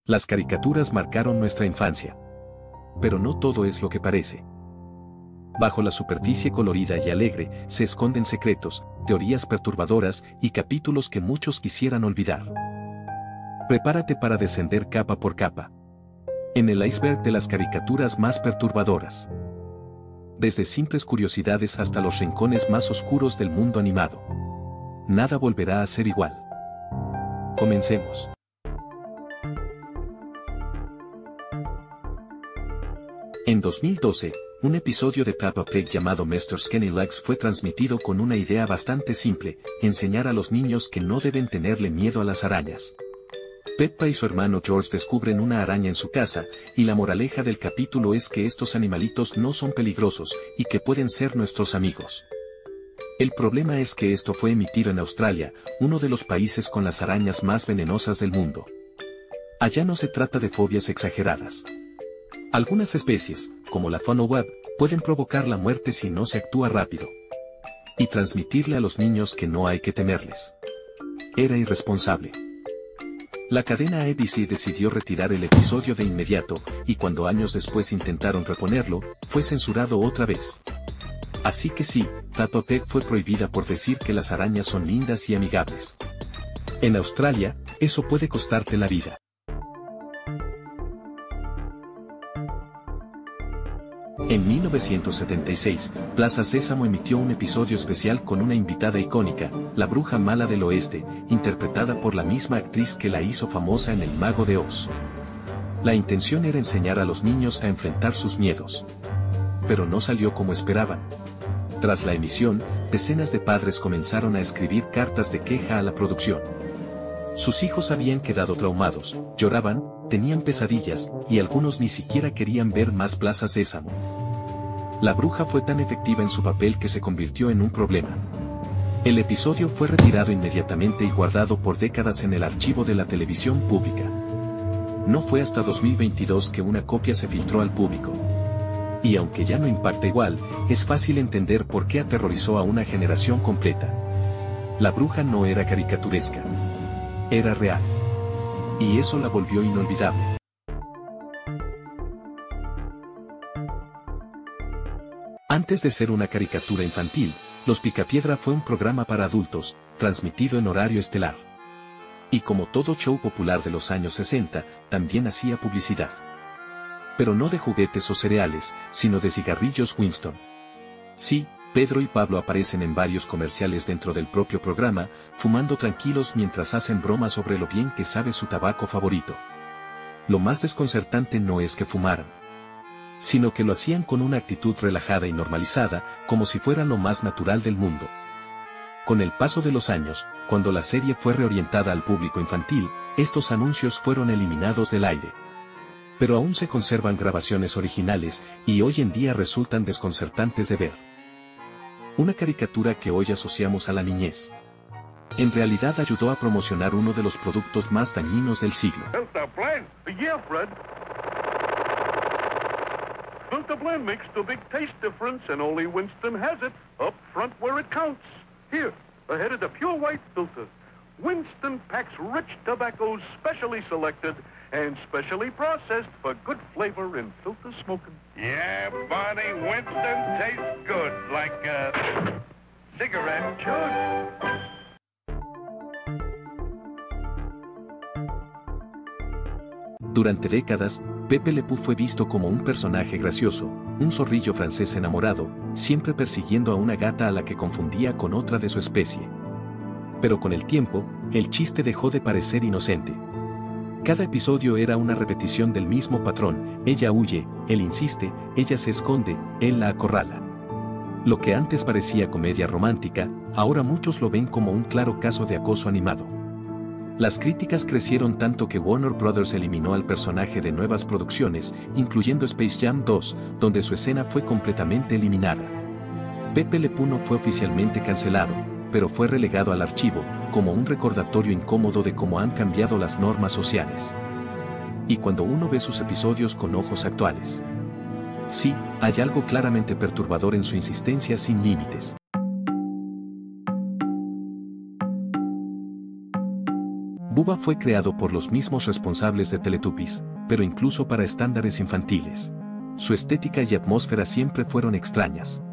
Las caricaturas marcaron nuestra infancia. Pero no todo es lo que parece. Bajo la superficie colorida y alegre se esconden secretos, teorías perturbadoras y capítulos que muchos quisieran olvidar. Prepárate para descender capa por capa en el iceberg de las caricaturas más perturbadoras. Desde simples curiosidades hasta los rincones más oscuros del mundo animado. Nada volverá a ser igual. Comencemos. En 2012, un episodio de Peppa Pig llamado Mr. Skinny Legs fue transmitido con una idea bastante simple: enseñar a los niños que no deben tenerle miedo a las arañas. Peppa y su hermano George descubren una araña en su casa, y la moraleja del capítulo es que estos animalitos no son peligrosos y que pueden ser nuestros amigos. El problema es que esto fue emitido en Australia, uno de los países con las arañas más venenosas del mundo. Allá no se trata de fobias exageradas. Algunas especies, como la funnel web, pueden provocar la muerte si no se actúa rápido. Y transmitirle a los niños que no hay que temerles. Era irresponsable. La cadena ABC decidió retirar el episodio de inmediato, y cuando años después intentaron reponerlo, fue censurado otra vez. Así que sí, Peppa Pig fue prohibida por decir que las arañas son lindas y amigables. En Australia, eso puede costarte la vida. En 1976, Plaza Sésamo emitió un episodio especial con una invitada icónica, la bruja mala del oeste, interpretada por la misma actriz que la hizo famosa en El Mago de Oz. La intención era enseñar a los niños a enfrentar sus miedos. Pero no salió como esperaban. Tras la emisión, decenas de padres comenzaron a escribir cartas de queja a la producción. Sus hijos habían quedado traumados, lloraban, tenían pesadillas, y algunos ni siquiera querían ver más Plaza Sésamo. La bruja fue tan efectiva en su papel que se convirtió en un problema. El episodio fue retirado inmediatamente y guardado por décadas en el archivo de la televisión pública. No fue hasta 2022 que una copia se filtró al público. Y aunque ya no impacta igual, es fácil entender por qué aterrorizó a una generación completa. La bruja no era caricaturesca. Era real. Y eso la volvió inolvidable. Antes de ser una caricatura infantil, Los Picapiedra fue un programa para adultos, transmitido en horario estelar. Y como todo show popular de los años 60, también hacía publicidad. Pero no de juguetes o cereales, sino de cigarrillos Winston. Sí, Pedro y Pablo aparecen en varios comerciales dentro del propio programa, fumando tranquilos mientras hacen bromas sobre lo bien que sabe su tabaco favorito. Lo más desconcertante no es que fumaran, sino que lo hacían con una actitud relajada y normalizada, como si fuera lo más natural del mundo. Con el paso de los años, cuando la serie fue reorientada al público infantil, estos anuncios fueron eliminados del aire. Pero aún se conservan grabaciones originales, y hoy en día resultan desconcertantes de ver. Una caricatura que hoy asociamos a la niñez. En realidad ayudó a promocionar uno de los productos más dañinos del siglo. Blend makes the big taste difference, and only Winston has it, up front where it counts. Here, ahead of the pure white filter. Winston packs rich tobaccos specially selected and specially processed for good flavor in filter smoking. Yeah, Barney, Winston tastes good, like a cigarette should. Durante décadas, Pepe Le Pew fue visto como un personaje gracioso, un zorrillo francés enamorado, siempre persiguiendo a una gata a la que confundía con otra de su especie. Pero con el tiempo, el chiste dejó de parecer inocente. Cada episodio era una repetición del mismo patrón: ella huye, él insiste, ella se esconde, él la acorrala. Lo que antes parecía comedia romántica, ahora muchos lo ven como un claro caso de acoso animado. Las críticas crecieron tanto que Warner Bros. Eliminó al personaje de nuevas producciones, incluyendo Space Jam 2, donde su escena fue completamente eliminada. Pepe Le Pew no fue oficialmente cancelado, pero fue relegado al archivo, como un recordatorio incómodo de cómo han cambiado las normas sociales. Y cuando uno ve sus episodios con ojos actuales, sí, hay algo claramente perturbador en su insistencia sin límites. Bubba fue creado por los mismos responsables de Teletubbies, pero incluso para estándares infantiles. Su estética y atmósfera siempre fueron extrañas.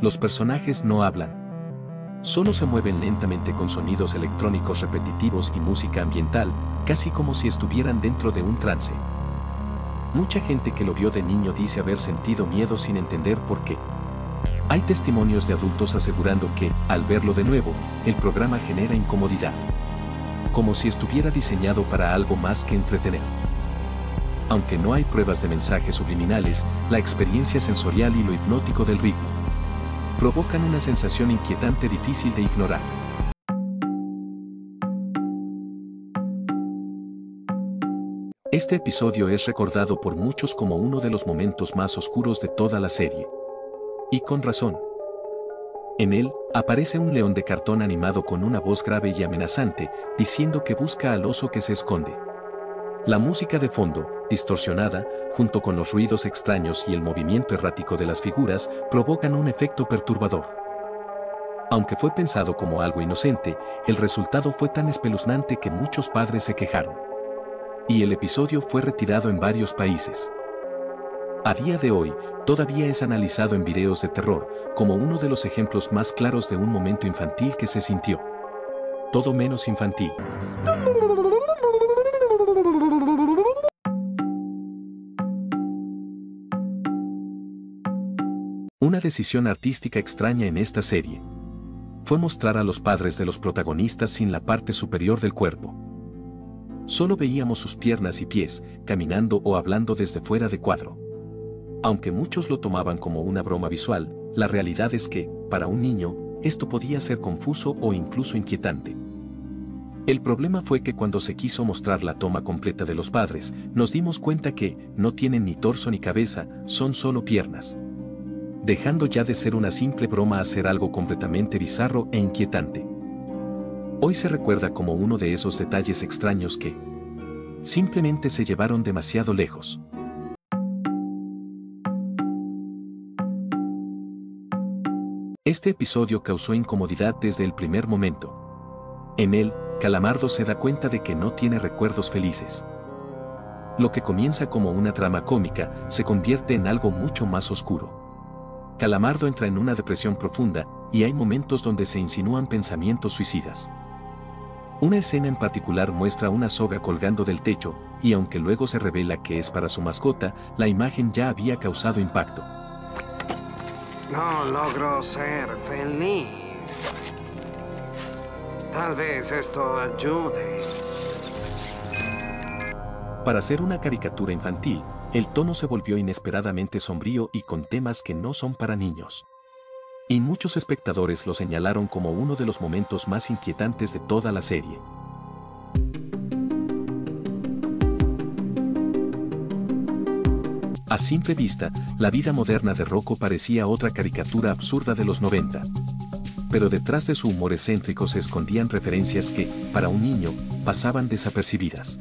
Los personajes no hablan. Solo se mueven lentamente con sonidos electrónicos repetitivos y música ambiental, casi como si estuvieran dentro de un trance. Mucha gente que lo vio de niño dice haber sentido miedo sin entender por qué. Hay testimonios de adultos asegurando que, al verlo de nuevo, el programa genera incomodidad. Como si estuviera diseñado para algo más que entretener. Aunque no hay pruebas de mensajes subliminales, la experiencia sensorial y lo hipnótico del ritmo provocan una sensación inquietante difícil de ignorar. Este episodio es recordado por muchos como uno de los momentos más oscuros de toda la serie. Y con razón. En él, aparece un león de cartón animado con una voz grave y amenazante, diciendo que busca al oso que se esconde. La música de fondo, distorsionada, junto con los ruidos extraños y el movimiento errático de las figuras, provocan un efecto perturbador. Aunque fue pensado como algo inocente, el resultado fue tan espeluznante que muchos padres se quejaron. Y el episodio fue retirado en varios países. A día de hoy, todavía es analizado en videos de terror, como uno de los ejemplos más claros de un momento infantil que se sintió. Todo menos infantil. Una decisión artística extraña en esta serie fue mostrar a los padres de los protagonistas sin la parte superior del cuerpo. Solo veíamos sus piernas y pies, caminando o hablando desde fuera de cuadro. Aunque muchos lo tomaban como una broma visual, la realidad es que, para un niño, esto podía ser confuso o incluso inquietante. El problema fue que cuando se quiso mostrar la toma completa de los padres, nos dimos cuenta que no tienen ni torso ni cabeza, son solo piernas. Dejando ya de ser una simple broma a ser algo completamente bizarro e inquietante. Hoy se recuerda como uno de esos detalles extraños que simplemente se llevaron demasiado lejos. Este episodio causó incomodidad desde el primer momento. En él, Calamardo se da cuenta de que no tiene recuerdos felices. Lo que comienza como una trama cómica se convierte en algo mucho más oscuro. Calamardo entra en una depresión profunda, y hay momentos donde se insinúan pensamientos suicidas. Una escena en particular muestra una soga colgando del techo, y aunque luego se revela que es para su mascota, la imagen ya había causado impacto. No logro ser feliz. Tal vez esto ayude. Para ser una caricatura infantil, el tono se volvió inesperadamente sombrío y con temas que no son para niños. Y muchos espectadores lo señalaron como uno de los momentos más inquietantes de toda la serie. A simple vista, la vida moderna de Rocco parecía otra caricatura absurda de los 90. Pero detrás de su humor excéntrico se escondían referencias que, para un niño, pasaban desapercibidas.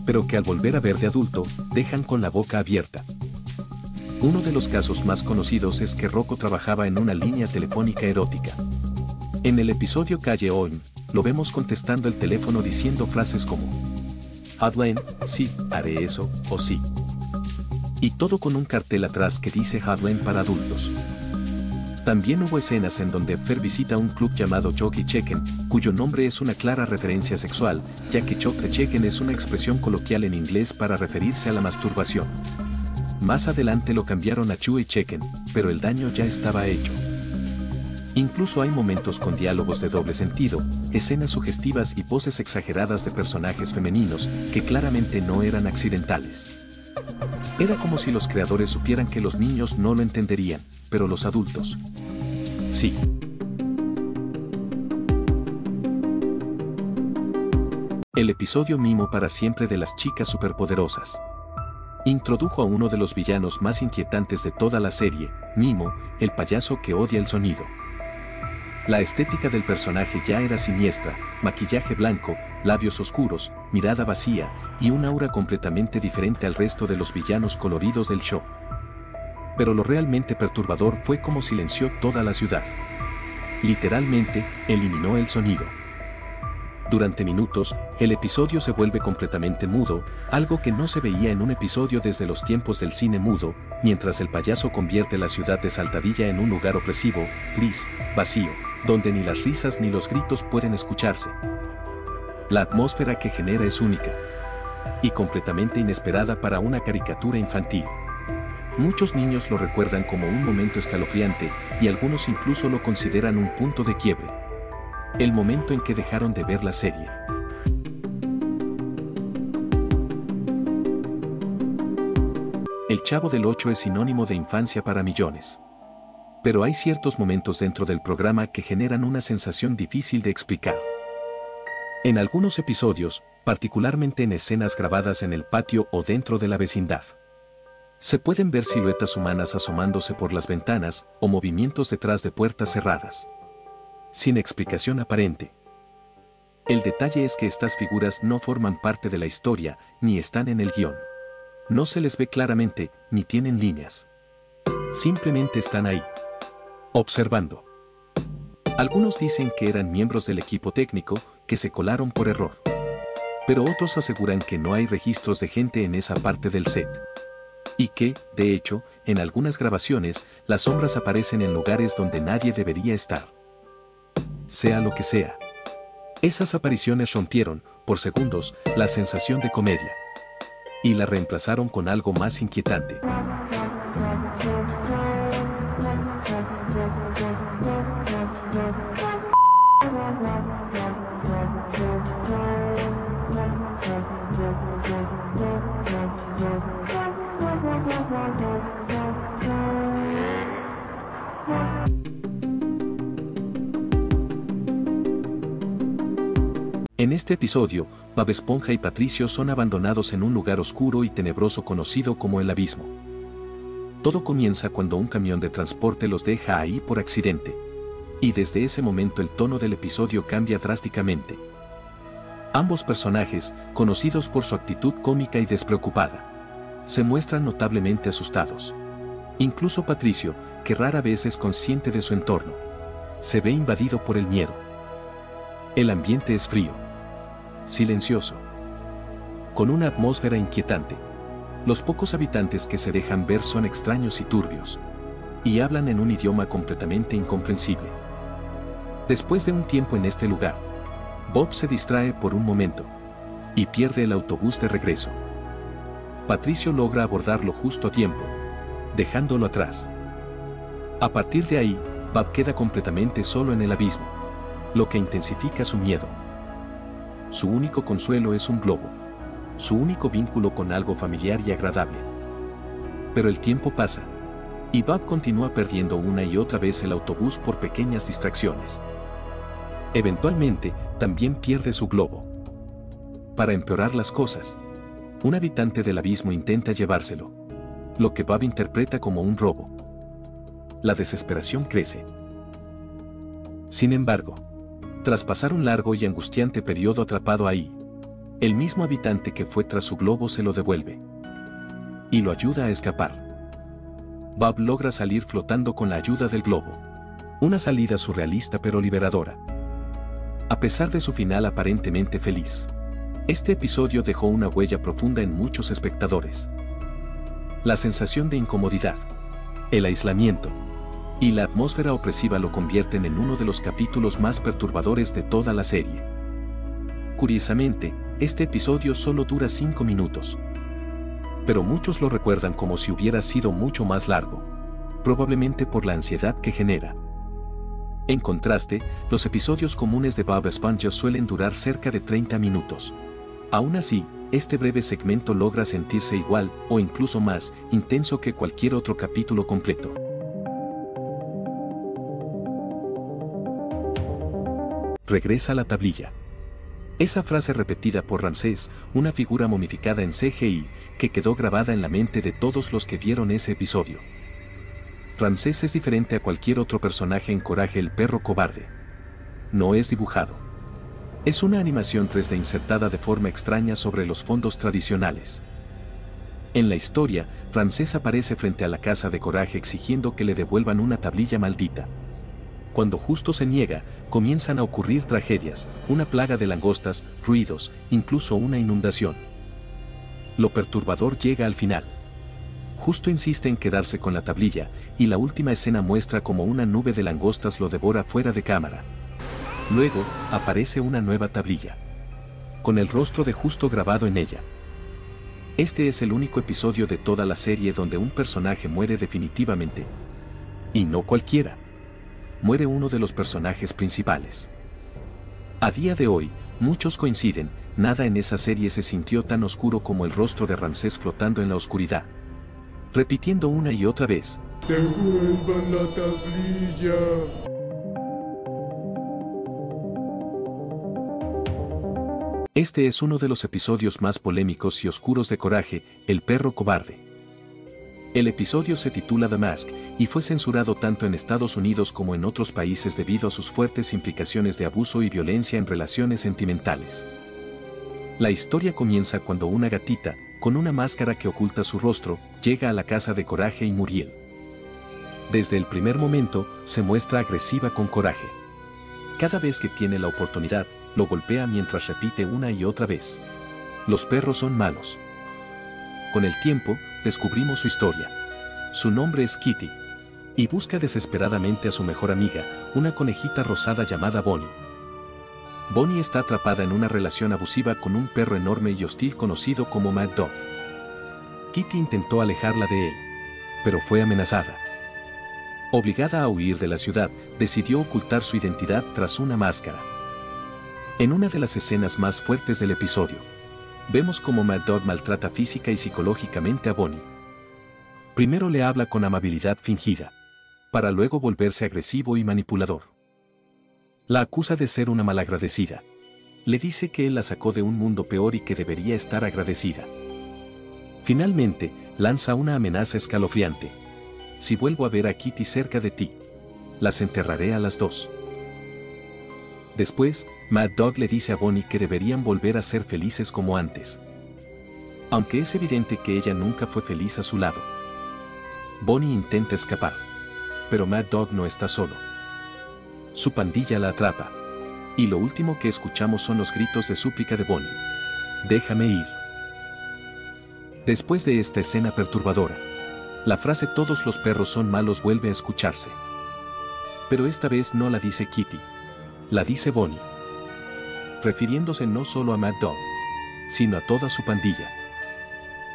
Pero que al volver a ver de adulto, dejan con la boca abierta. Uno de los casos más conocidos es que Rocco trabajaba en una línea telefónica erótica. En el episodio Calle Olm, lo vemos contestando el teléfono diciendo frases como Hotline, sí, haré eso, o sí. Y todo con un cartel atrás que dice Hotline para adultos. También hubo escenas en donde Fer visita un club llamado Chocolate Chicken, cuyo nombre es una clara referencia sexual, ya que Chocolate Chicken es una expresión coloquial en inglés para referirse a la masturbación. Más adelante lo cambiaron a Chewy Chicken, pero el daño ya estaba hecho. Incluso hay momentos con diálogos de doble sentido, escenas sugestivas y voces exageradas de personajes femeninos que claramente no eran accidentales. Era como si los creadores supieran que los niños no lo entenderían, pero los adultos sí. El episodio Mimo para siempre de las chicas superpoderosas introdujo a uno de los villanos más inquietantes de toda la serie, Mimo, el payaso que odia el sonido. La estética del personaje ya era siniestra, maquillaje blanco, labios oscuros, mirada vacía, y un aura completamente diferente al resto de los villanos coloridos del show. Pero lo realmente perturbador fue cómo silenció toda la ciudad. Literalmente, eliminó el sonido. Durante minutos, el episodio se vuelve completamente mudo, algo que no se veía en un episodio desde los tiempos del cine mudo, mientras el payaso convierte la ciudad de Saltadilla en un lugar opresivo, gris, vacío, donde ni las risas ni los gritos pueden escucharse. La atmósfera que genera es única y completamente inesperada para una caricatura infantil. Muchos niños lo recuerdan como un momento escalofriante y algunos incluso lo consideran un punto de quiebre. El momento en que dejaron de ver la serie. El Chavo del Ocho es sinónimo de infancia para millones. Pero hay ciertos momentos dentro del programa que generan una sensación difícil de explicar. En algunos episodios, particularmente en escenas grabadas en el patio o dentro de la vecindad, se pueden ver siluetas humanas asomándose por las ventanas o movimientos detrás de puertas cerradas, sin explicación aparente. El detalle es que estas figuras no forman parte de la historia, ni están en el guión. No se les ve claramente, ni tienen líneas. Simplemente están ahí, observando. Algunos dicen que eran miembros del equipo técnico, que se colaron por error. Pero otros aseguran que no hay registros de gente en esa parte del set. Y que, de hecho, en algunas grabaciones, las sombras aparecen en lugares donde nadie debería estar. Sea lo que sea. Esas apariciones rompieron, por segundos, la sensación de comedia. Y la reemplazaron con algo más inquietante. En este episodio, Bob Esponja y Patricio son abandonados en un lugar oscuro y tenebroso conocido como el Abismo. Todo comienza cuando un camión de transporte los deja ahí por accidente. Y desde ese momento el tono del episodio cambia drásticamente. Ambos personajes, conocidos por su actitud cómica y despreocupada, se muestran notablemente asustados. Incluso Patricio, que rara vez es consciente de su entorno, se ve invadido por el miedo. El ambiente es frío, silencioso, con una atmósfera inquietante. Los pocos habitantes que se dejan ver son extraños y turbios, y hablan en un idioma completamente incomprensible. Después de un tiempo en este lugar, Bob se distrae por un momento, y pierde el autobús de regreso. Patricio logra abordarlo justo a tiempo, dejándolo atrás. A partir de ahí, Bob queda completamente solo en el abismo, lo que intensifica su miedo. Su único consuelo es un globo, su único vínculo con algo familiar y agradable. Pero el tiempo pasa, y Bob continúa perdiendo una y otra vez el autobús por pequeñas distracciones. Eventualmente, también pierde su globo. Para empeorar las cosas, un habitante del abismo intenta llevárselo, lo que Bob interpreta como un robo. La desesperación crece. Sin embargo, tras pasar un largo y angustiante periodo atrapado ahí, el mismo habitante que fue tras su globo se lo devuelve y lo ayuda a escapar. Bob logra salir flotando con la ayuda del globo. Una salida surrealista pero liberadora. A pesar de su final aparentemente feliz, este episodio dejó una huella profunda en muchos espectadores. La sensación de incomodidad, el aislamiento y la atmósfera opresiva lo convierten en uno de los capítulos más perturbadores de toda la serie. Curiosamente, este episodio solo dura 5 minutos. Pero muchos lo recuerdan como si hubiera sido mucho más largo, probablemente por la ansiedad que genera. En contraste, los episodios comunes de Bob Esponja suelen durar cerca de 30 minutos. Aún así, este breve segmento logra sentirse igual, o incluso más, intenso que cualquier otro capítulo completo. Regresa a la tablilla. Esa frase repetida por Ramsés, una figura momificada en CGI, que quedó grabada en la mente de todos los que vieron ese episodio. Ramsés es diferente a cualquier otro personaje en Coraje el perro cobarde. No es dibujado. Es una animación 3D insertada de forma extraña sobre los fondos tradicionales. En la historia, Ramsés aparece frente a la casa de Coraje exigiendo que le devuelvan una tablilla maldita. Cuando justo se niega, comienzan a ocurrir tragedias, una plaga de langostas, ruidos, incluso una inundación. Lo perturbador llega al final. Justo insiste en quedarse con la tablilla, y la última escena muestra como una nube de langostas lo devora fuera de cámara. Luego, aparece una nueva tablilla, con el rostro de Justo grabado en ella. Este es el único episodio de toda la serie donde un personaje muere definitivamente. Y no cualquiera. Muere uno de los personajes principales. A día de hoy, muchos coinciden, nada en esa serie se sintió tan oscuro como el rostro de Ramsés flotando en la oscuridad, repitiendo una y otra vez: ¡Devuelvan la tablilla! Este es uno de los episodios más polémicos y oscuros de Coraje, el perro cobarde. El episodio se titula The Mask, y fue censurado tanto en Estados Unidos como en otros países debido a sus fuertes implicaciones de abuso y violencia en relaciones sentimentales. La historia comienza cuando una gatita, con una máscara que oculta su rostro, llega a la casa de Coraje y Muriel. Desde el primer momento, se muestra agresiva con Coraje. Cada vez que tiene la oportunidad, lo golpea mientras repite una y otra vez: los perros son malos. Con el tiempo, descubrimos su historia. Su nombre es Kitty, y busca desesperadamente a su mejor amiga, una conejita rosada llamada Bonnie. Bonnie está atrapada en una relación abusiva con un perro enorme y hostil conocido como Mad Dog. Kitty intentó alejarla de él, pero fue amenazada. Obligada a huir de la ciudad, decidió ocultar su identidad tras una máscara. En una de las escenas más fuertes del episodio, vemos cómo Mad Dog maltrata física y psicológicamente a Bonnie. Primero le habla con amabilidad fingida, para luego volverse agresivo y manipulador. La acusa de ser una malagradecida. Le dice que él la sacó de un mundo peor y que debería estar agradecida. Finalmente, lanza una amenaza escalofriante: si vuelvo a ver a Kitty cerca de ti, las enterraré a las dos. Después, Mad Dog le dice a Bonnie que deberían volver a ser felices como antes. Aunque es evidente que ella nunca fue feliz a su lado. Bonnie intenta escapar, pero Mad Dog no está solo. Su pandilla la atrapa, y lo último que escuchamos son los gritos de súplica de Bonnie: déjame ir. Después de esta escena perturbadora, la frase "todos los perros son malos" vuelve a escucharse. Pero esta vez no la dice Kitty, la dice Bonnie, refiriéndose no solo a Mad Dog, sino a toda su pandilla.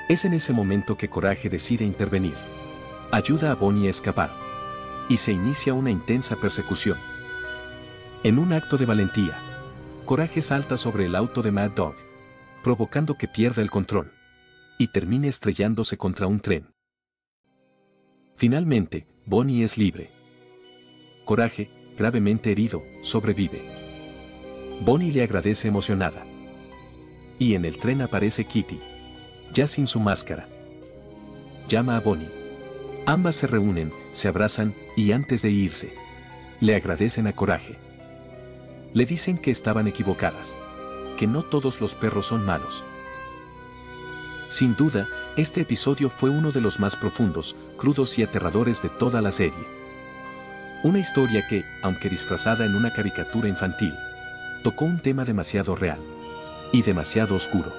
Es en ese momento que Coraje decide intervenir. Ayuda a Bonnie a escapar, y se inicia una intensa persecución. En un acto de valentía, Coraje salta sobre el auto de Mad Dog, provocando que pierda el control, y termine estrellándose contra un tren. Finalmente, Bonnie es libre. Coraje, gravemente herido, sobrevive. Bonnie le agradece emocionada. Y en el tren aparece Kitty, ya sin su máscara. Llama a Bonnie. Ambas se reúnen, se abrazan, y antes de irse, le agradecen a Coraje. Le dicen que estaban equivocadas, que no todos los perros son malos. Sin duda, este episodio fue uno de los más profundos, crudos y aterradores de toda la serie. Una historia que, aunque disfrazada en una caricatura infantil, tocó un tema demasiado real y demasiado oscuro.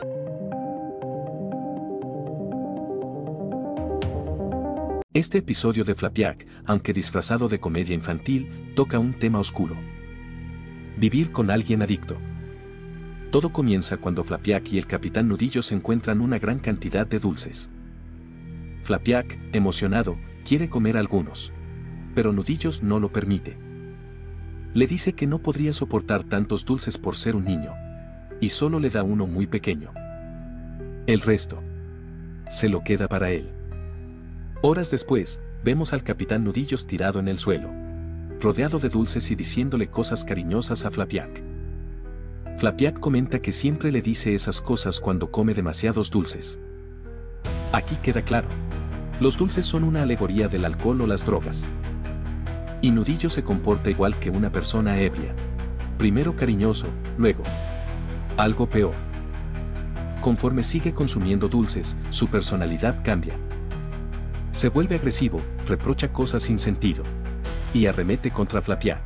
Este episodio de Flapiac, aunque disfrazado de comedia infantil, toca un tema oscuro: vivir con alguien adicto. Todo comienza cuando Flapiac y el Capitán Nudillo se encuentran una gran cantidad de dulces. Flapiac, emocionado, quiere comer algunos, pero Nudillos no lo permite. Le dice que no podría soportar tantos dulces por ser un niño, y solo le da uno muy pequeño. El resto se lo queda para él. Horas después, vemos al Capitán Nudillos tirado en el suelo, rodeado de dulces y diciéndole cosas cariñosas a Flapiac. Flapiac comenta que siempre le dice esas cosas cuando come demasiados dulces. Aquí queda claro: los dulces son una alegoría del alcohol o las drogas. Y Nudillo se comporta igual que una persona ebria. Primero cariñoso, luego algo peor. Conforme sigue consumiendo dulces, su personalidad cambia. Se vuelve agresivo, reprocha cosas sin sentido y arremete contra Flapiac.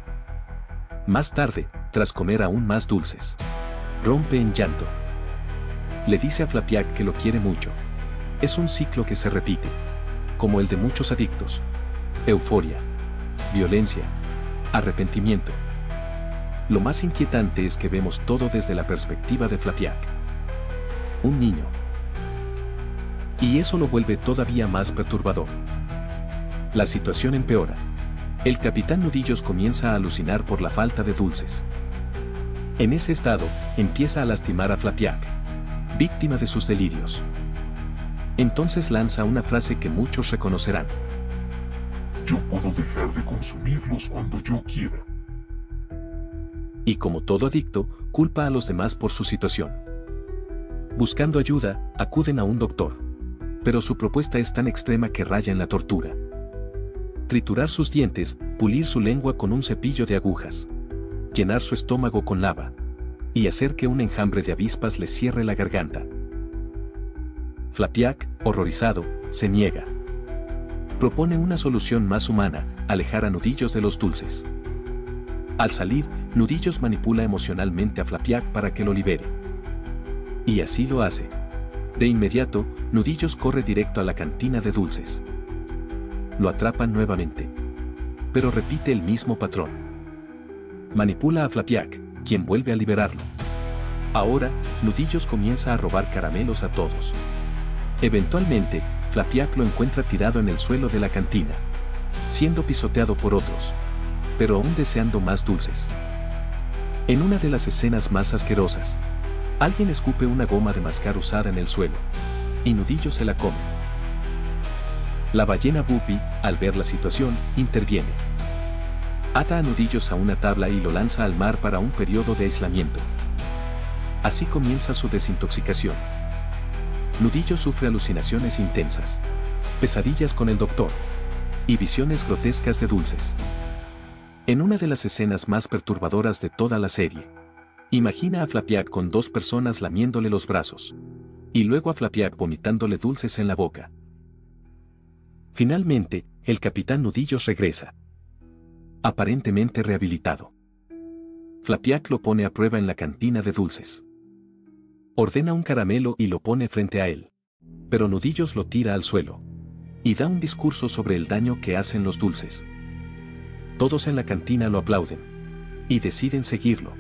Más tarde, tras comer aún más dulces, rompe en llanto. Le dice a Flapiac que lo quiere mucho. Es un ciclo que se repite, como el de muchos adictos. Euforia, violencia, arrepentimiento. Lo más inquietante es que vemos todo desde la perspectiva de Flapiac, un niño. Y eso lo vuelve todavía más perturbador. La situación empeora. El capitán Nudillos comienza a alucinar por la falta de dulces. En ese estado, empieza a lastimar a Flapiac, víctima de sus delirios. Entonces lanza una frase que muchos reconocerán. Yo puedo dejar de consumirlos cuando yo quiera. Y como todo adicto, culpa a los demás por su situación. Buscando ayuda, acuden a un doctor. Pero su propuesta es tan extrema que raya en la tortura. Triturar sus dientes, pulir su lengua con un cepillo de agujas, llenar su estómago con lava y hacer que un enjambre de avispas le cierre la garganta. Flapiac, horrorizado, se niega. Propone una solución más humana, alejar a Nudillos de los dulces. Al salir, Nudillos manipula emocionalmente a Flapiac para que lo libere. Y así lo hace. De inmediato, Nudillos corre directo a la cantina de dulces. Lo atrapan nuevamente. Pero repite el mismo patrón. Manipula a Flapiac, quien vuelve a liberarlo. Ahora, Nudillos comienza a robar caramelos a todos. Eventualmente, Flapiac lo encuentra tirado en el suelo de la cantina, siendo pisoteado por otros, pero aún deseando más dulces. En una de las escenas más asquerosas, alguien escupe una goma de mascar usada en el suelo, y Nudillos se la come. La ballena Bupi, al ver la situación, interviene. Ata a Nudillos a una tabla y lo lanza al mar para un periodo de aislamiento. Así comienza su desintoxicación. Nudillos sufre alucinaciones intensas, pesadillas con el doctor y visiones grotescas de dulces. En una de las escenas más perturbadoras de toda la serie, imagina a Flapiac con dos personas lamiéndole los brazos, y luego a Flapiac vomitándole dulces en la boca. Finalmente, el capitán Nudillos regresa, aparentemente rehabilitado. Flapiac lo pone a prueba en la cantina de dulces. Ordena un caramelo y lo pone frente a él. Pero Nudillos lo tira al suelo y da un discurso sobre el daño que hacen los dulces. Todos en la cantina lo aplauden y deciden seguirlo.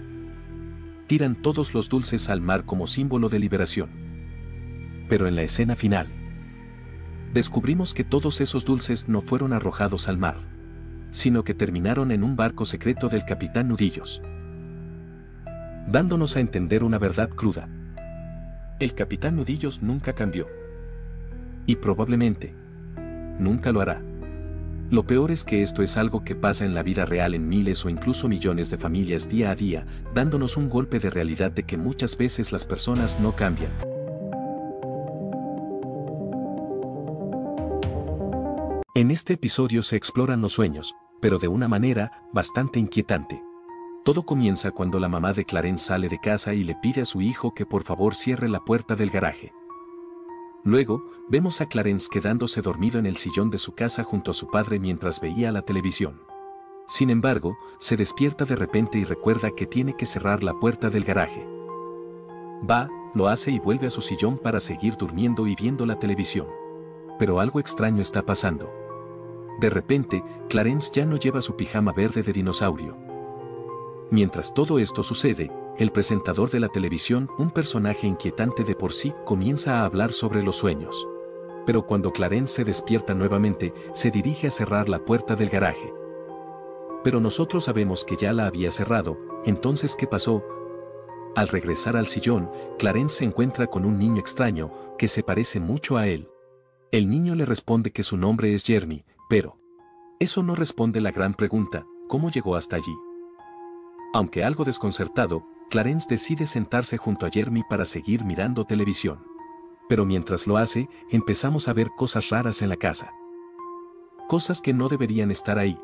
Tiran todos los dulces al mar como símbolo de liberación. Pero en la escena final, descubrimos que todos esos dulces no fueron arrojados al mar, sino que terminaron en un barco secreto del capitán Nudillos, dándonos a entender una verdad cruda. El capitán Nudillos nunca cambió. Y probablemente nunca lo hará. Lo peor es que esto es algo que pasa en la vida real en miles o incluso millones de familias día a día, dándonos un golpe de realidad de que muchas veces las personas no cambian. En este episodio se exploran los sueños, pero de una manera bastante inquietante. Todo comienza cuando la mamá de Clarence sale de casa y le pide a su hijo que por favor cierre la puerta del garaje. Luego, vemos a Clarence quedándose dormido en el sillón de su casa junto a su padre mientras veía la televisión. Sin embargo, se despierta de repente y recuerda que tiene que cerrar la puerta del garaje. Va, lo hace y vuelve a su sillón para seguir durmiendo y viendo la televisión. Pero algo extraño está pasando. De repente, Clarence ya no lleva su pijama verde de dinosaurio. Mientras todo esto sucede, el presentador de la televisión, un personaje inquietante de por sí, comienza a hablar sobre los sueños. Pero cuando Clarence se despierta nuevamente, se dirige a cerrar la puerta del garaje. Pero nosotros sabemos que ya la había cerrado, entonces ¿qué pasó? Al regresar al sillón, Clarence se encuentra con un niño extraño, que se parece mucho a él. El niño le responde que su nombre es Jeremy, pero eso no responde la gran pregunta, ¿cómo llegó hasta allí? Aunque algo desconcertado, Clarence decide sentarse junto a Jeremy para seguir mirando televisión. Pero mientras lo hace, empezamos a ver cosas raras en la casa. Cosas que no deberían estar ahí.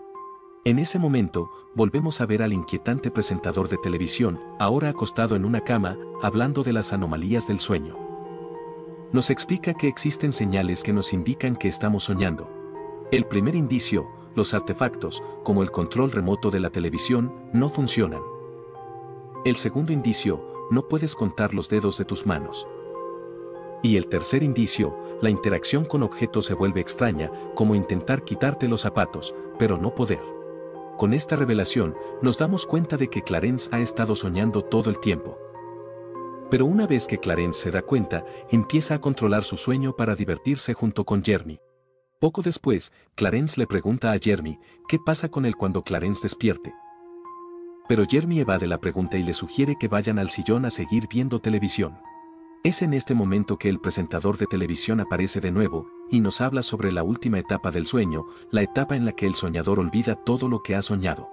En ese momento, volvemos a ver al inquietante presentador de televisión, ahora acostado en una cama, hablando de las anomalías del sueño. Nos explica que existen señales que nos indican que estamos soñando. El primer indicio los artefactos, como el control remoto de la televisión, no funcionan. El segundo indicio, no puedes contar los dedos de tus manos. Y el tercer indicio, la interacción con objetos se vuelve extraña, como intentar quitarte los zapatos, pero no poder. Con esta revelación, nos damos cuenta de que Clarence ha estado soñando todo el tiempo. Pero una vez que Clarence se da cuenta, empieza a controlar su sueño para divertirse junto con Jeremy. Poco después, Clarence le pregunta a Jeremy qué pasa con él cuando Clarence despierte. Pero Jeremy evade la pregunta y le sugiere que vayan al sillón a seguir viendo televisión. Es en este momento que el presentador de televisión aparece de nuevo y nos habla sobre la última etapa del sueño, la etapa en la que el soñador olvida todo lo que ha soñado.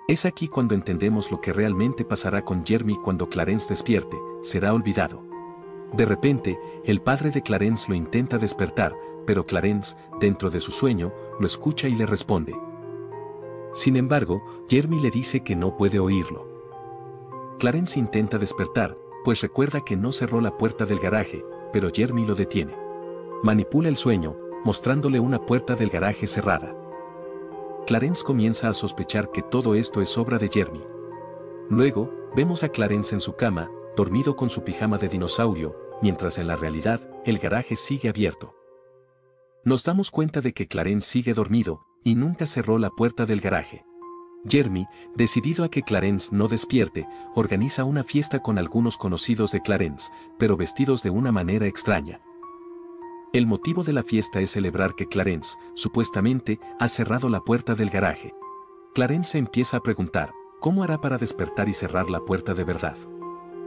Es aquí cuando entendemos lo que realmente pasará con Jeremy cuando Clarence despierte, será olvidado. De repente, el padre de Clarence lo intenta despertar, pero Clarence, dentro de su sueño, lo escucha y le responde. Sin embargo, Jeremy le dice que no puede oírlo. Clarence intenta despertar, pues recuerda que no cerró la puerta del garaje, pero Jeremy lo detiene. Manipula el sueño, mostrándole una puerta del garaje cerrada. Clarence comienza a sospechar que todo esto es obra de Jeremy. Luego, vemos a Clarence en su cama, dormido con su pijama de dinosaurio, mientras en la realidad, el garaje sigue abierto. Nos damos cuenta de que Clarence sigue dormido, y nunca cerró la puerta del garaje. Jeremy, decidido a que Clarence no despierte, organiza una fiesta con algunos conocidos de Clarence, pero vestidos de una manera extraña. El motivo de la fiesta es celebrar que Clarence, supuestamente, ha cerrado la puerta del garaje. Clarence se empieza a preguntar, ¿cómo hará para despertar y cerrar la puerta de verdad?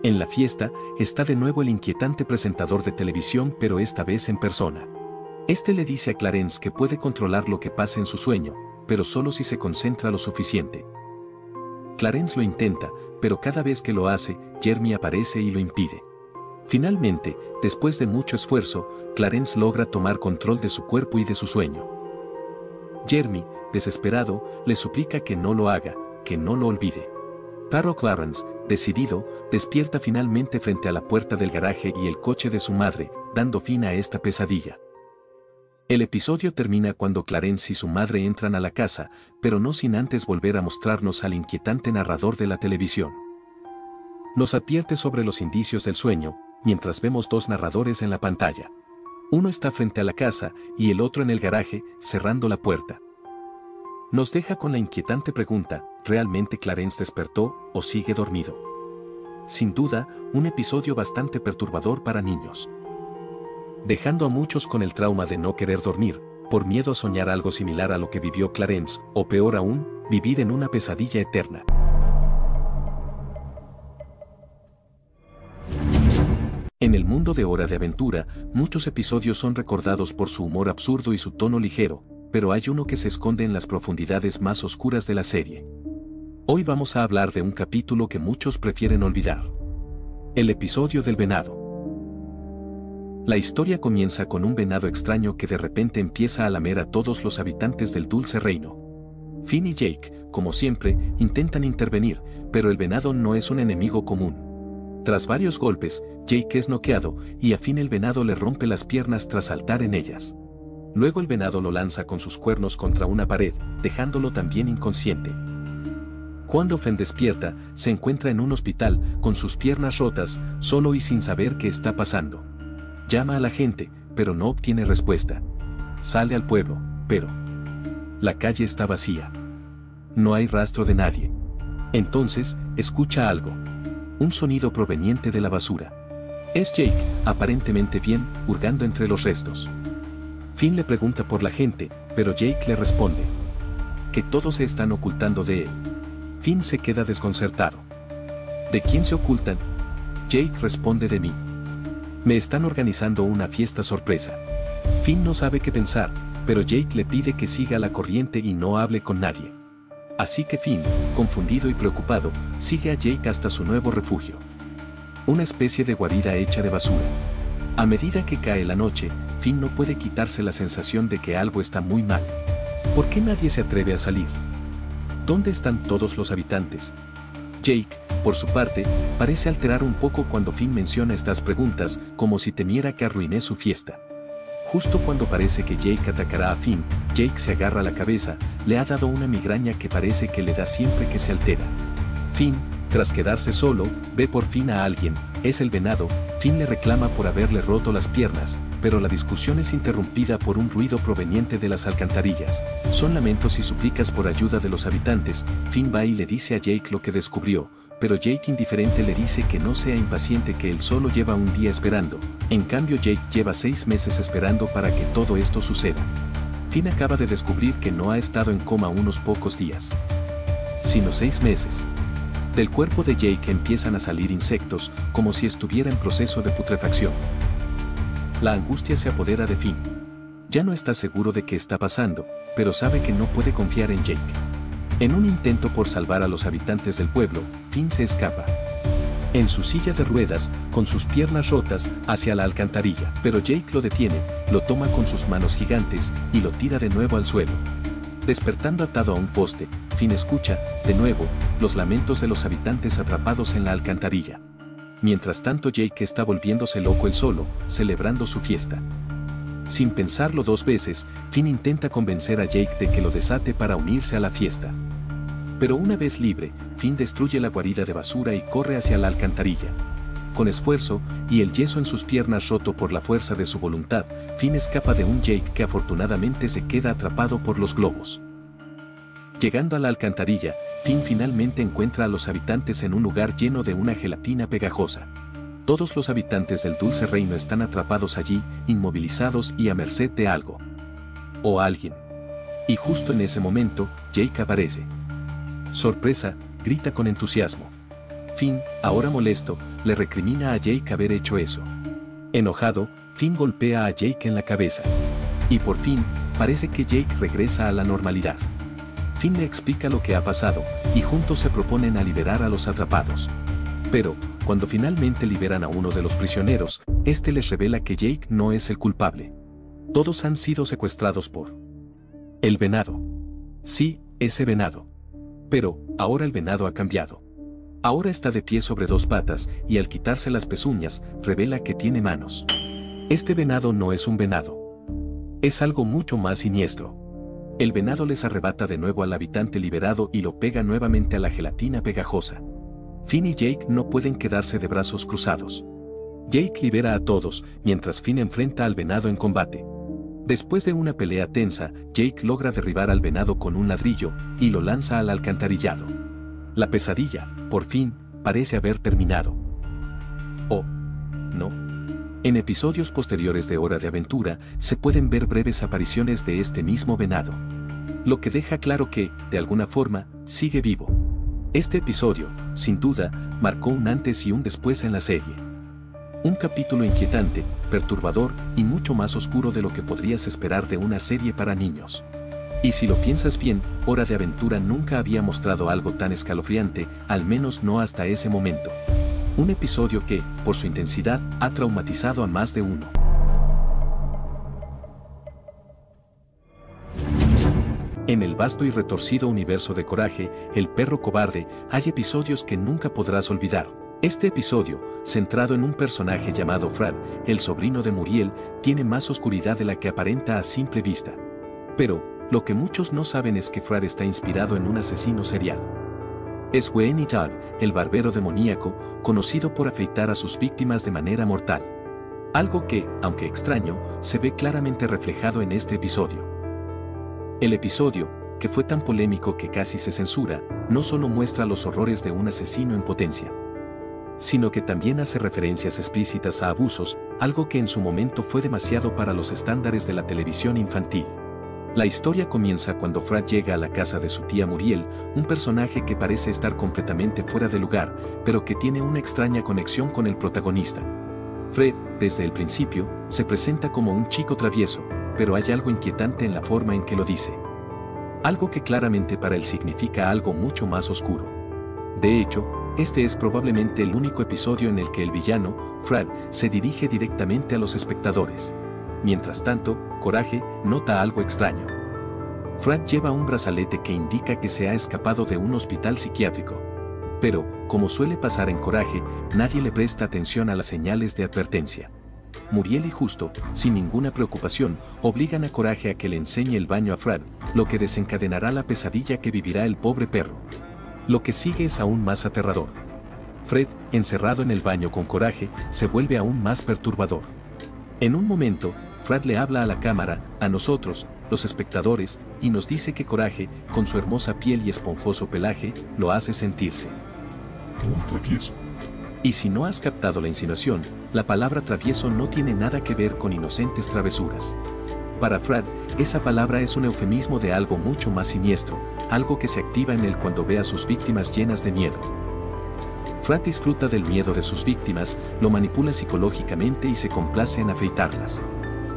En la fiesta, está de nuevo el inquietante presentador de televisión, pero esta vez en persona. Este le dice a Clarence que puede controlar lo que pasa en su sueño, pero solo si se concentra lo suficiente. Clarence lo intenta, pero cada vez que lo hace, Jeremy aparece y lo impide. Finalmente, después de mucho esfuerzo, Clarence logra tomar control de su cuerpo y de su sueño. Jeremy, desesperado, le suplica que no lo haga, que no lo olvide. Pero Clarence, decidido, despierta finalmente frente a la puerta del garaje y el coche de su madre, dando fin a esta pesadilla. El episodio termina cuando Clarence y su madre entran a la casa, pero no sin antes volver a mostrarnos al inquietante narrador de la televisión. Nos advierte sobre los indicios del sueño, mientras vemos dos narradores en la pantalla. Uno está frente a la casa y el otro en el garaje, cerrando la puerta. Nos deja con la inquietante pregunta, ¿realmente Clarence despertó o sigue dormido? Sin duda, un episodio bastante perturbador para niños. Dejando a muchos con el trauma de no querer dormir, por miedo a soñar algo similar a lo que vivió Clarence, o peor aún, vivir en una pesadilla eterna. En el mundo de Hora de Aventura, muchos episodios son recordados por su humor absurdo y su tono ligero, pero hay uno que se esconde en las profundidades más oscuras de la serie. Hoy vamos a hablar de un capítulo que muchos prefieren olvidar. El episodio del venado. La historia comienza con un venado extraño que de repente empieza a lamer a todos los habitantes del dulce reino. Finn y Jake, como siempre, intentan intervenir, pero el venado no es un enemigo común. Tras varios golpes, Jake es noqueado y a Finn el venado le rompe las piernas tras saltar en ellas. Luego el venado lo lanza con sus cuernos contra una pared, dejándolo también inconsciente. Cuando Finn despierta, se encuentra en un hospital, con sus piernas rotas, solo y sin saber qué está pasando. Llama a la gente, pero no obtiene respuesta. Sale al pueblo, pero la calle está vacía. No hay rastro de nadie. Entonces, escucha algo. Un sonido proveniente de la basura. Es Jake, aparentemente bien, hurgando entre los restos. Finn le pregunta por la gente, pero Jake le responde que todos se están ocultando de él. Finn se queda desconcertado. ¿De quién se ocultan? Jake responde de mí. Me están organizando una fiesta sorpresa. Finn no sabe qué pensar, pero Jake le pide que siga la corriente y no hable con nadie. Así que Finn, confundido y preocupado, sigue a Jake hasta su nuevo refugio. Una especie de guarida hecha de basura. A medida que cae la noche, Finn no puede quitarse la sensación de que algo está muy mal. ¿Por qué nadie se atreve a salir? ¿Dónde están todos los habitantes? Jake, por su parte, parece alterar un poco cuando Finn menciona estas preguntas, como si temiera que arruiné su fiesta. Justo cuando parece que Jake atacará a Finn, Jake se agarra la cabeza, le ha dado una migraña que parece que le da siempre que se altera. Finn, tras quedarse solo, ve por fin a alguien, es el venado. Finn le reclama por haberle roto las piernas, pero la discusión es interrumpida por un ruido proveniente de las alcantarillas. Son lamentos y súplicas por ayuda de los habitantes. Finn va y le dice a Jake lo que descubrió, pero Jake indiferente le dice que no sea impaciente, que él solo lleva un día esperando. En cambio Jake lleva 6 meses esperando para que todo esto suceda. Finn acaba de descubrir que no ha estado en coma unos pocos días, sino 6 meses. Del cuerpo de Jake empiezan a salir insectos, como si estuviera en proceso de putrefacción. La angustia se apodera de Finn. Ya no está seguro de qué está pasando, pero sabe que no puede confiar en Jake. En un intento por salvar a los habitantes del pueblo, Finn se escapa en su silla de ruedas, con sus piernas rotas, hacia la alcantarilla, pero Jake lo detiene, lo toma con sus manos gigantes y lo tira de nuevo al suelo. Despertando atado a un poste, Finn escucha, de nuevo, los lamentos de los habitantes atrapados en la alcantarilla. Mientras tanto Jake está volviéndose loco él solo, celebrando su fiesta. Sin pensarlo 2 veces, Finn intenta convencer a Jake de que lo desate para unirse a la fiesta. Pero una vez libre, Finn destruye la guarida de basura y corre hacia la alcantarilla. Con esfuerzo, y el yeso en sus piernas roto por la fuerza de su voluntad, Finn escapa de un Jake que afortunadamente se queda atrapado por los globos. Llegando a la alcantarilla, Finn finalmente encuentra a los habitantes en un lugar lleno de una gelatina pegajosa. Todos los habitantes del dulce reino están atrapados allí, inmovilizados y a merced de algo o alguien. Y justo en ese momento, Jake aparece. ¡Sorpresa!, grita con entusiasmo. Finn, ahora molesto, le recrimina a Jake haber hecho eso. Enojado, Finn golpea a Jake en la cabeza. Y por fin, parece que Jake regresa a la normalidad. Finn le explica lo que ha pasado, y juntos se proponen a liberar a los atrapados. Pero, cuando finalmente liberan a uno de los prisioneros, este les revela que Jake no es el culpable. Todos han sido secuestrados por el venado. Sí, ese venado. Pero, ahora el venado ha cambiado. Ahora está de pie sobre 2 patas, y al quitarse las pezuñas, revela que tiene manos. Este venado no es un venado. Es algo mucho más siniestro. El venado les arrebata de nuevo al habitante liberado y lo pega nuevamente a la gelatina pegajosa. Finn y Jake no pueden quedarse de brazos cruzados. Jake libera a todos, mientras Finn enfrenta al venado en combate. Después de una pelea tensa, Jake logra derribar al venado con un ladrillo, y lo lanza al alcantarillado. La pesadilla, por fin, parece haber terminado. ¿O no? En episodios posteriores de Hora de Aventura, se pueden ver breves apariciones de este mismo venado. Lo que deja claro que, de alguna forma, sigue vivo. Este episodio, sin duda, marcó un antes y un después en la serie. Un capítulo inquietante, perturbador y mucho más oscuro de lo que podrías esperar de una serie para niños. Y si lo piensas bien, Hora de Aventura nunca había mostrado algo tan escalofriante, al menos no hasta ese momento. Un episodio que, por su intensidad, ha traumatizado a más de uno. En el vasto y retorcido universo de Coraje, el perro cobarde, hay episodios que nunca podrás olvidar. Este episodio, centrado en un personaje llamado Fred, el sobrino de Muriel, tiene más oscuridad de la que aparenta a simple vista. Pero, lo que muchos no saben es que Fred está inspirado en un asesino serial. Es Sweeney Todd, el barbero demoníaco, conocido por afeitar a sus víctimas de manera mortal. Algo que, aunque extraño, se ve claramente reflejado en este episodio. El episodio, que fue tan polémico que casi se censura, no solo muestra los horrores de un asesino en potencia, sino que también hace referencias explícitas a abusos, algo que en su momento fue demasiado para los estándares de la televisión infantil. La historia comienza cuando Fred llega a la casa de su tía Muriel, un personaje que parece estar completamente fuera de lugar, pero que tiene una extraña conexión con el protagonista. Fred, desde el principio, se presenta como un chico travieso, pero hay algo inquietante en la forma en que lo dice. Algo que claramente para él significa algo mucho más oscuro. De hecho, este es probablemente el único episodio en el que el villano, Fred, se dirige directamente a los espectadores. Mientras tanto, Coraje nota algo extraño. Fred lleva un brazalete que indica que se ha escapado de un hospital psiquiátrico. Pero, como suele pasar en Coraje, nadie le presta atención a las señales de advertencia. Muriel y Justo, sin ninguna preocupación, obligan a Coraje a que le enseñe el baño a Fred, lo que desencadenará la pesadilla que vivirá el pobre perro. Lo que sigue es aún más aterrador. Fred, encerrado en el baño con Coraje, se vuelve aún más perturbador. En un momento, Fred le habla a la cámara, a nosotros, los espectadores, y nos dice que Coraje, con su hermosa piel y esponjoso pelaje, lo hace sentirse muy travieso. Y si no has captado la insinuación, la palabra travieso no tiene nada que ver con inocentes travesuras. Para Fred, esa palabra es un eufemismo de algo mucho más siniestro, algo que se activa en él cuando ve a sus víctimas llenas de miedo. Fred disfruta del miedo de sus víctimas, lo manipula psicológicamente y se complace en afeitarlas.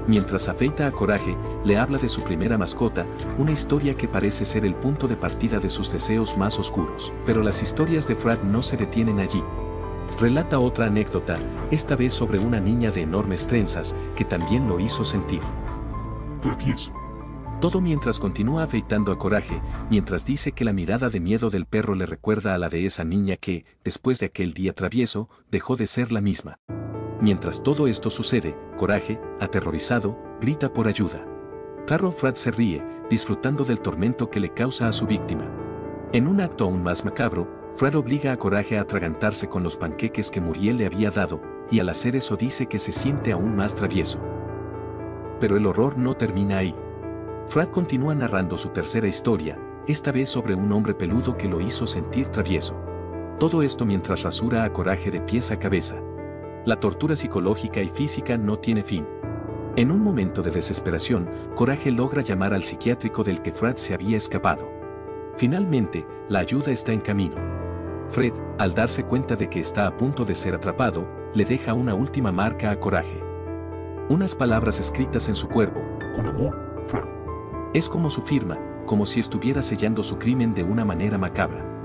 Mientras afeita a Coraje, le habla de su primera mascota, una historia que parece ser el punto de partida de sus deseos más oscuros. Pero las historias de Fred no se detienen allí. Relata otra anécdota, esta vez sobre una niña de enormes trenzas, que también lo hizo sentir travieso. Todo mientras continúa afeitando a Coraje, mientras dice que la mirada de miedo del perro le recuerda a la de esa niña que, después de aquel día travieso, dejó de ser la misma. Mientras todo esto sucede, Coraje, aterrorizado, grita por ayuda. Claro, Fred se ríe, disfrutando del tormento que le causa a su víctima. En un acto aún más macabro, Fred obliga a Coraje a atragantarse con los panqueques que Muriel le había dado, y al hacer eso dice que se siente aún más travieso. Pero el horror no termina ahí. Fred continúa narrando su tercera historia, esta vez sobre un hombre peludo que lo hizo sentir travieso. Todo esto mientras rasura a Coraje de pies a cabeza. La tortura psicológica y física no tiene fin. En un momento de desesperación, Coraje logra llamar al psiquiátrico del que Fred se había escapado. Finalmente, la ayuda está en camino. Fred, al darse cuenta de que está a punto de ser atrapado, le deja una última marca a Coraje. Unas palabras escritas en su cuerpo. Con amor, Fred. Es como su firma, como si estuviera sellando su crimen de una manera macabra.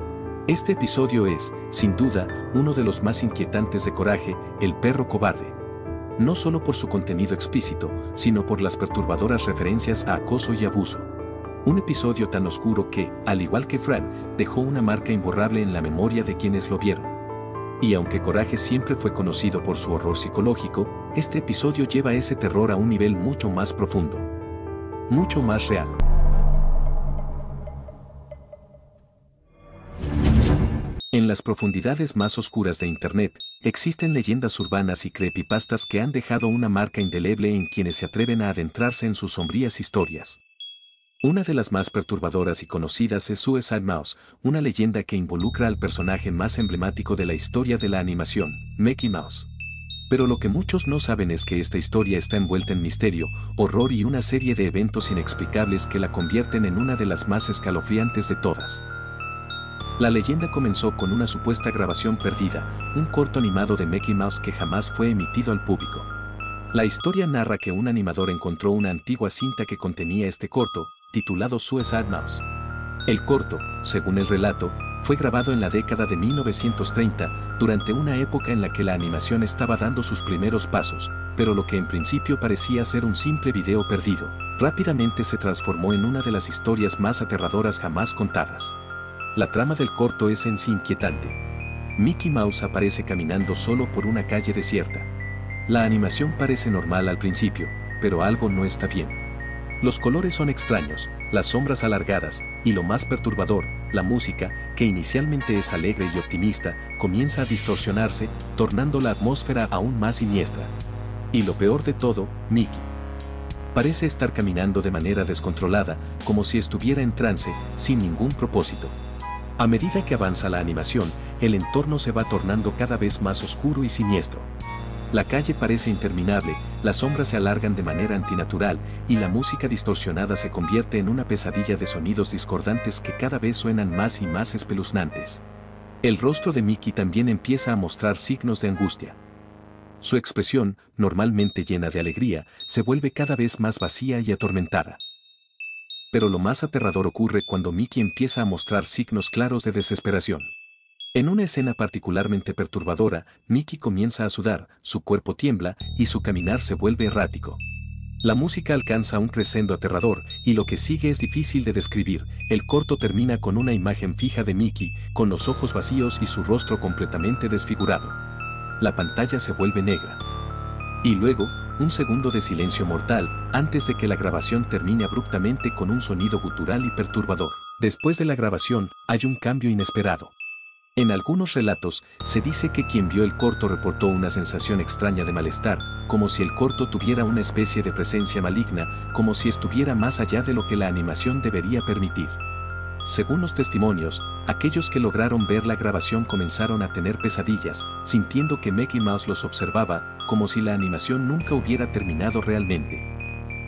Este episodio es, sin duda, uno de los más inquietantes de Coraje, el perro cobarde. No solo por su contenido explícito, sino por las perturbadoras referencias a acoso y abuso. Un episodio tan oscuro que, al igual que Fred, dejó una marca imborrable en la memoria de quienes lo vieron. Y aunque Coraje siempre fue conocido por su horror psicológico, este episodio lleva ese terror a un nivel mucho más profundo. Mucho más real. En las profundidades más oscuras de Internet, existen leyendas urbanas y creepypastas que han dejado una marca indeleble en quienes se atreven a adentrarse en sus sombrías historias. Una de las más perturbadoras y conocidas es Suicide Mouse, una leyenda que involucra al personaje más emblemático de la historia de la animación, Mickey Mouse. Pero lo que muchos no saben es que esta historia está envuelta en misterio, horror y una serie de eventos inexplicables que la convierten en una de las más escalofriantes de todas. La leyenda comenzó con una supuesta grabación perdida, un corto animado de Mickey Mouse que jamás fue emitido al público. La historia narra que un animador encontró una antigua cinta que contenía este corto, titulado Suicide Mouse. El corto, según el relato, fue grabado en la década de 1930, durante una época en la que la animación estaba dando sus primeros pasos, pero lo que en principio parecía ser un simple video perdido, rápidamente se transformó en una de las historias más aterradoras jamás contadas. La trama del corto es en sí inquietante. Mickey Mouse aparece caminando solo por una calle desierta. La animación parece normal al principio, pero algo no está bien. Los colores son extraños, las sombras alargadas, y lo más perturbador, la música, que inicialmente es alegre y optimista, comienza a distorsionarse, tornando la atmósfera aún más siniestra. Y lo peor de todo, Mickey parece estar caminando de manera descontrolada, como si estuviera en trance, sin ningún propósito. A medida que avanza la animación, el entorno se va tornando cada vez más oscuro y siniestro. La calle parece interminable, las sombras se alargan de manera antinatural y la música distorsionada se convierte en una pesadilla de sonidos discordantes que cada vez suenan más y más espeluznantes. El rostro de Mickey también empieza a mostrar signos de angustia. Su expresión, normalmente llena de alegría, se vuelve cada vez más vacía y atormentada. Pero lo más aterrador ocurre cuando Mickey empieza a mostrar signos claros de desesperación. En una escena particularmente perturbadora, Mickey comienza a sudar, su cuerpo tiembla y su caminar se vuelve errático. La música alcanza un crescendo aterrador y lo que sigue es difícil de describir. El corto termina con una imagen fija de Mickey, con los ojos vacíos y su rostro completamente desfigurado. La pantalla se vuelve negra. Y luego, un segundo de silencio mortal, antes de que la grabación termine abruptamente con un sonido gutural y perturbador. Después de la grabación, hay un cambio inesperado. En algunos relatos, se dice que quien vio el corto reportó una sensación extraña de malestar, como si el corto tuviera una especie de presencia maligna, como si estuviera más allá de lo que la animación debería permitir. Según los testimonios, aquellos que lograron ver la grabación comenzaron a tener pesadillas, sintiendo que Mickey Mouse los observaba, como si la animación nunca hubiera terminado realmente.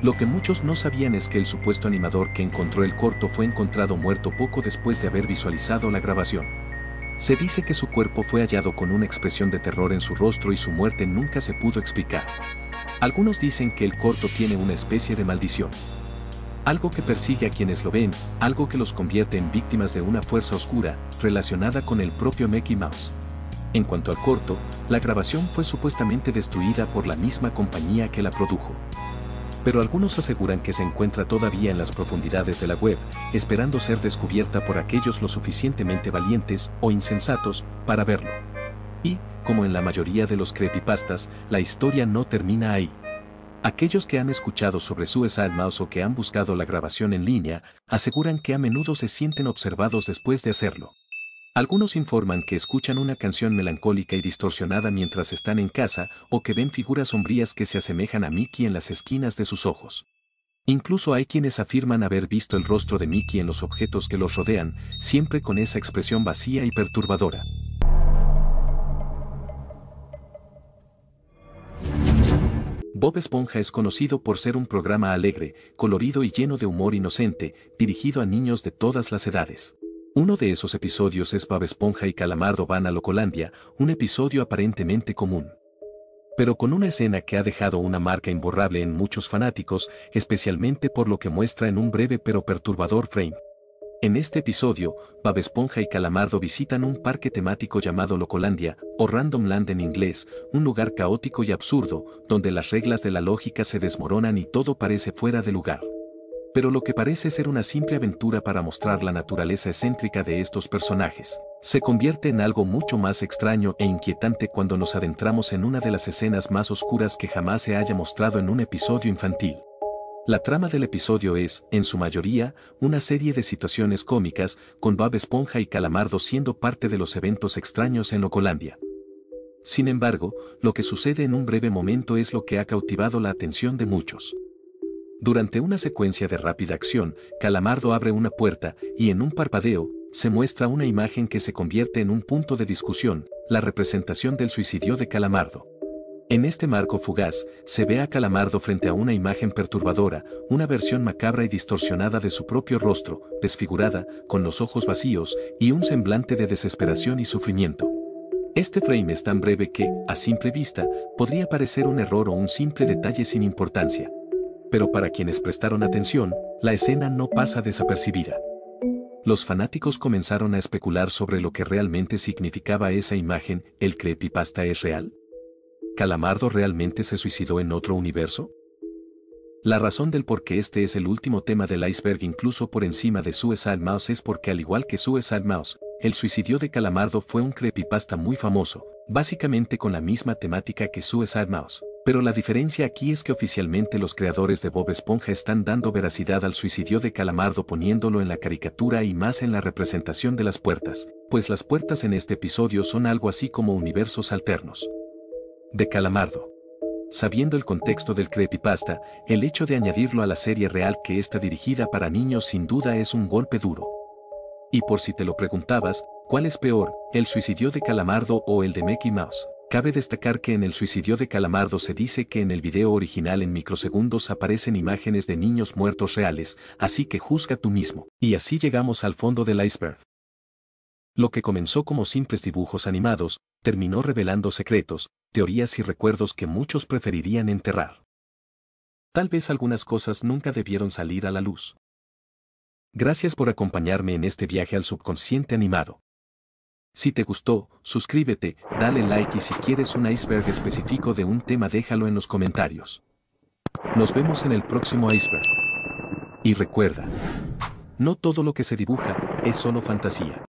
Lo que muchos no sabían es que el supuesto animador que encontró el corto fue encontrado muerto poco después de haber visualizado la grabación. Se dice que su cuerpo fue hallado con una expresión de terror en su rostro y su muerte nunca se pudo explicar. Algunos dicen que el corto tiene una especie de maldición. Algo que persigue a quienes lo ven, algo que los convierte en víctimas de una fuerza oscura, relacionada con el propio Mickey Mouse. En cuanto al corto, la grabación fue supuestamente destruida por la misma compañía que la produjo. Pero algunos aseguran que se encuentra todavía en las profundidades de la web, esperando ser descubierta por aquellos lo suficientemente valientes o insensatos para verlo. Y, como en la mayoría de los creepypastas, la historia no termina ahí. Aquellos que han escuchado sobre Suicide Mouse o que han buscado la grabación en línea, aseguran que a menudo se sienten observados después de hacerlo. Algunos informan que escuchan una canción melancólica y distorsionada mientras están en casa o que ven figuras sombrías que se asemejan a Mickey en las esquinas de sus ojos. Incluso hay quienes afirman haber visto el rostro de Mickey en los objetos que los rodean, siempre con esa expresión vacía y perturbadora. Bob Esponja es conocido por ser un programa alegre, colorido y lleno de humor inocente, dirigido a niños de todas las edades. Uno de esos episodios es Bob Esponja y Calamardo van a Locolandia, un episodio aparentemente común, pero con una escena que ha dejado una marca imborrable en muchos fanáticos, especialmente por lo que muestra en un breve pero perturbador frame. En este episodio, Bob Esponja y Calamardo visitan un parque temático llamado Locolandia, o Random Land en inglés, un lugar caótico y absurdo, donde las reglas de la lógica se desmoronan y todo parece fuera de lugar. Pero lo que parece ser una simple aventura para mostrar la naturaleza excéntrica de estos personajes, se convierte en algo mucho más extraño e inquietante cuando nos adentramos en una de las escenas más oscuras que jamás se haya mostrado en un episodio infantil. La trama del episodio es, en su mayoría, una serie de situaciones cómicas, con Bob Esponja y Calamardo siendo parte de los eventos extraños en Locolandia. Sin embargo, lo que sucede en un breve momento es lo que ha cautivado la atención de muchos. Durante una secuencia de rápida acción, Calamardo abre una puerta, y en un parpadeo, se muestra una imagen que se convierte en un punto de discusión, la representación del suicidio de Calamardo. En este marco fugaz, se ve a Calamardo frente a una imagen perturbadora, una versión macabra y distorsionada de su propio rostro, desfigurada, con los ojos vacíos, y un semblante de desesperación y sufrimiento. Este frame es tan breve que, a simple vista, podría parecer un error o un simple detalle sin importancia. Pero para quienes prestaron atención, la escena no pasa desapercibida. Los fanáticos comenzaron a especular sobre lo que realmente significaba esa imagen. ¿El creepypasta es real? ¿Calamardo realmente se suicidó en otro universo? La razón del por qué este es el último tema del iceberg incluso por encima de Suicide Mouse es porque al igual que Suicide Mouse, el suicidio de Calamardo fue un creepypasta muy famoso, básicamente con la misma temática que Suicide Mouse. Pero la diferencia aquí es que oficialmente los creadores de Bob Esponja están dando veracidad al suicidio de Calamardo poniéndolo en la caricatura y más en la representación de las puertas, pues las puertas en este episodio son algo así como universos alternos. De Calamardo. Sabiendo el contexto del creepypasta, el hecho de añadirlo a la serie real que está dirigida para niños sin duda es un golpe duro. Y por si te lo preguntabas, ¿cuál es peor, el suicidio de Calamardo o el de Mickey Mouse? Cabe destacar que en el suicidio de Calamardo se dice que en el video original en microsegundos aparecen imágenes de niños muertos reales, así que juzga tú mismo. Y así llegamos al fondo del iceberg. Lo que comenzó como simples dibujos animados, terminó revelando secretos, teorías y recuerdos que muchos preferirían enterrar. Tal vez algunas cosas nunca debieron salir a la luz. Gracias por acompañarme en este viaje al subconsciente animado. Si te gustó, suscríbete, dale like y si quieres un iceberg específico de un tema déjalo en los comentarios. Nos vemos en el próximo iceberg. Y recuerda, no todo lo que se dibuja es solo fantasía.